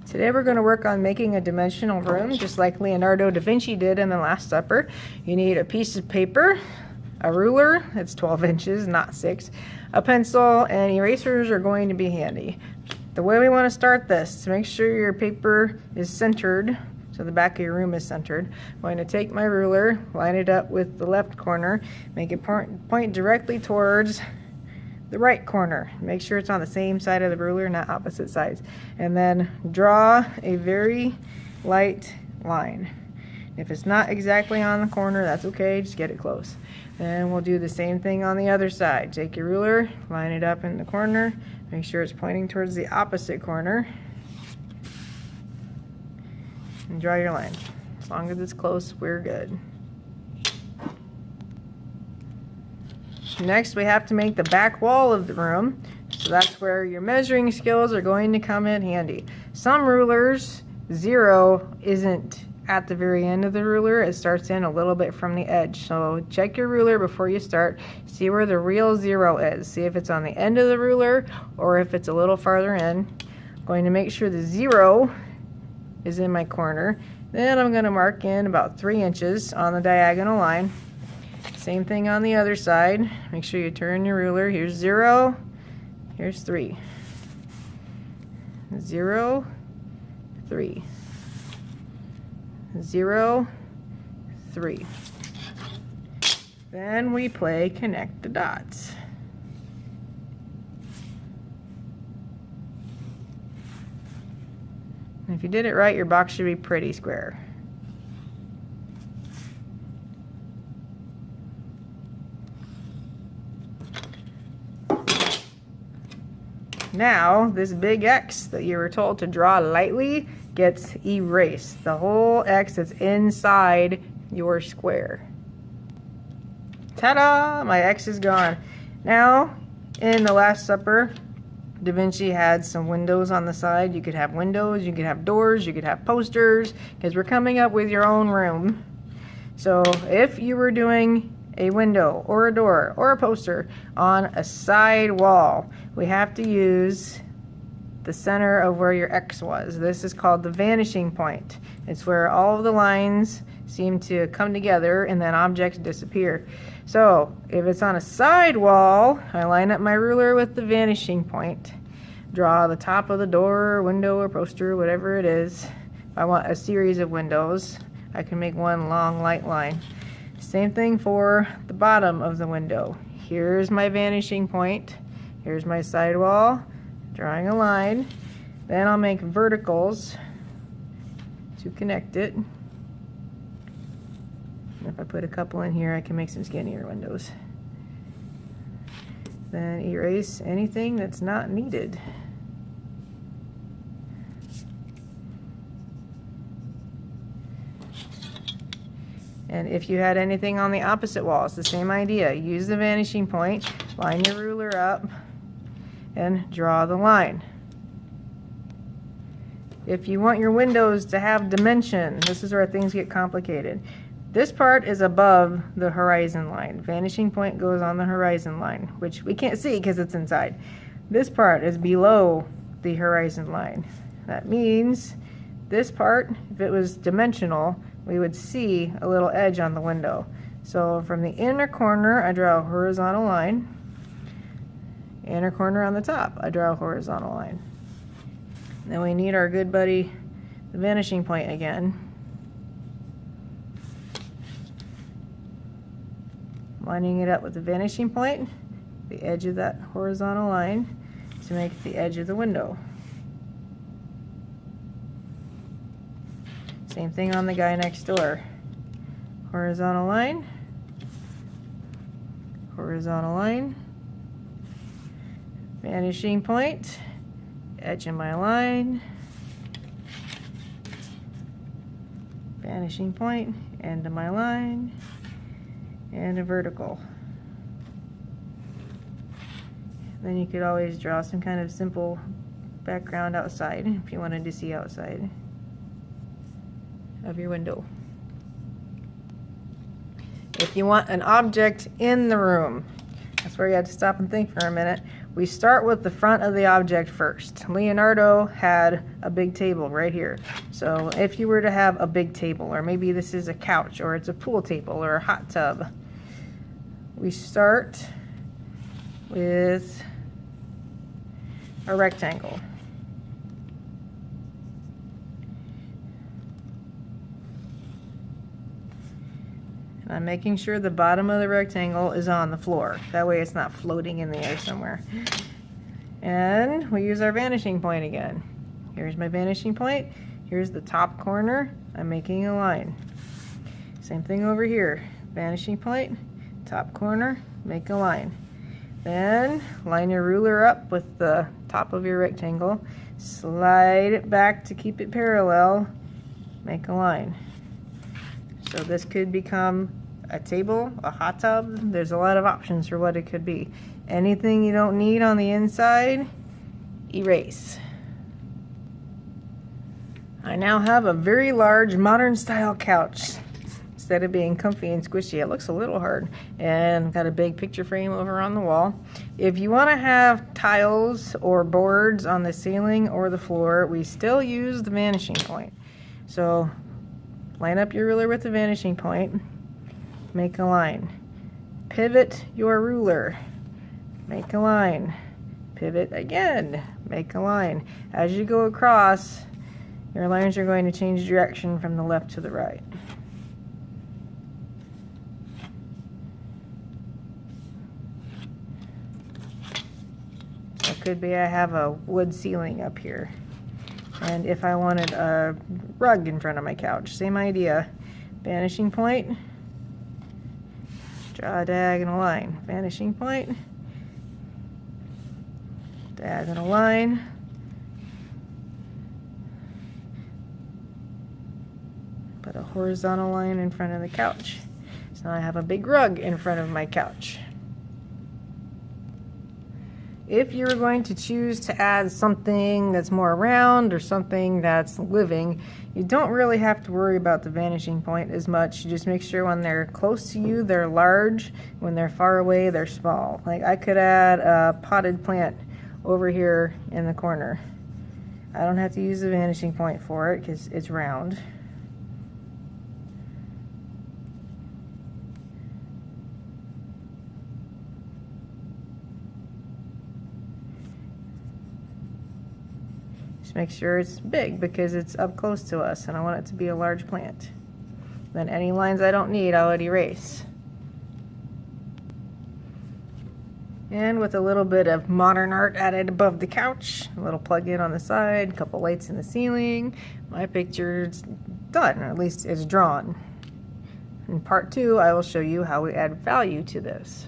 Today we're going to work on making a dimensional room, just like Leonardo da Vinci did in the Last Supper. You need a piece of paper, a ruler, it's 12 inches, not 6, a pencil, and erasers are going to be handy. The way we want to start this, to make sure your paper is centered, so the back of your room is centered, I'm going to take my ruler, line it up with the left corner, make it point directly towards the right corner. Make sure it's on the same side of the ruler, not opposite sides. And then draw a very light line. If it's not exactly on the corner, that's okay, just get it close. And we'll do the same thing on the other side. Take your ruler, line it up in the corner, make sure it's pointing towards the opposite corner, and draw your line. As long as it's close, we're good. Next, we have to make the back wall of the room, so that's where your measuring skills are going to come in handy. Some rulers, 0 isn't at the very end of the ruler, it starts in a little bit from the edge. So check your ruler before you start, see where the real 0 is. See if it's on the end of the ruler or if it's a little farther in. I'm going to make sure the 0 is in my corner. Then I'm going to mark in about 3 inches on the diagonal line. Same thing on the other side. Make sure you turn your ruler. Here's 0, here's 3. 0, 3. 0, 3. Then we play connect the dots. And if you did it right, your box should be pretty square. Now, this big X that you were told to draw lightly gets erased. The whole X is inside your square. Ta-da! My X is gone. Now, in the Last Supper, Da Vinci had some windows on the side. You could have windows, you could have doors, you could have posters, because we're coming up with your own room. So if you were doing a window or a door or a poster on a side wall, we have to use the center of where your X was. This is called the vanishing point. It's where all of the lines seem to come together and then objects disappear. So if it's on a side wall, I line up my ruler with the vanishing point, draw the top of the door, window, or poster, whatever it is. If I want a series of windows, I can make one long light line. Same thing for the bottom of the window. Here's my vanishing point. Here's my sidewall, drawing a line. Then I'll make verticals to connect it. If I put a couple in here, I can make some skinnier windows. Then erase anything that's not needed. And if you had anything on the opposite wall, it's the same idea. Use the vanishing point, line your ruler up, and draw the line. If you want your windows to have dimension, this is where things get complicated. This part is above the horizon line. Vanishing point goes on the horizon line, which we can't see because it's inside. This part is below the horizon line. That means this part, if it was dimensional, we would see a little edge on the window. So from the inner corner, I draw a horizontal line. Inner corner on the top, I draw a horizontal line. Then we need our good buddy, the vanishing point again. Lining it up with the vanishing point, the edge of that horizontal line, to make the edge of the window. Same thing on the guy next door. Horizontal line, horizontal line, vanishing point, edge of my line, vanishing point, end of my line, and a vertical. Then you could always draw some kind of simple background outside if you wanted to see outside of your window. If you want an object in the room, that's where you have to stop and think for a minute. we start with the front of the object first. Leonardo had a big table right here. So if you were to have a big table, or maybe this is a couch, or it's a pool table, or a hot tub, we start with a rectangle. And I'm making sure the bottom of the rectangle is on the floor. That way it's not floating in the air somewhere. And we use our vanishing point again. Here's my vanishing point. Here's the top corner. I'm making a line. Same thing over here. Vanishing point, top corner, make a line. Then line your ruler up with the top of your rectangle. Slide it back to keep it parallel. Make a line. So this could become a table, a hot tub. There's a lot of options for what it could be. Anything you don't need on the inside, erase. I now have a very large modern style couch. Instead of being comfy and squishy, it looks a little hard. And got a big picture frame over on the wall. If you want to have tiles or boards on the ceiling or the floor, we still use the vanishing point. So line up your ruler with the vanishing point, make a line. Pivot your ruler, make a line. Pivot again, make a line. As you go across, your lines are going to change direction from the left to the right. So it could be I have a wood ceiling up here. And if I wanted a rug in front of my couch, same idea. Vanishing point, draw a diagonal line. Vanishing point, diagonal line. Put a horizontal line in front of the couch. So now I have a big rug in front of my couch. If you're going to choose to add something that's more round or something that's living, you don't really have to worry about the vanishing point as much. You just make sure when they're close to you, they're large. When they're far away, they're small. Like I could add a potted plant over here in the corner. I don't have to use the vanishing point for it because it's round. Just make sure it's big because it's up close to us and I want it to be a large plant. Then any lines I don't need, I would erase. And with a little bit of modern art added above the couch, a little plug-in on the side, a couple lights in the ceiling, my picture's done, or at least it's drawn. In part 2, I will show you how we add value to this.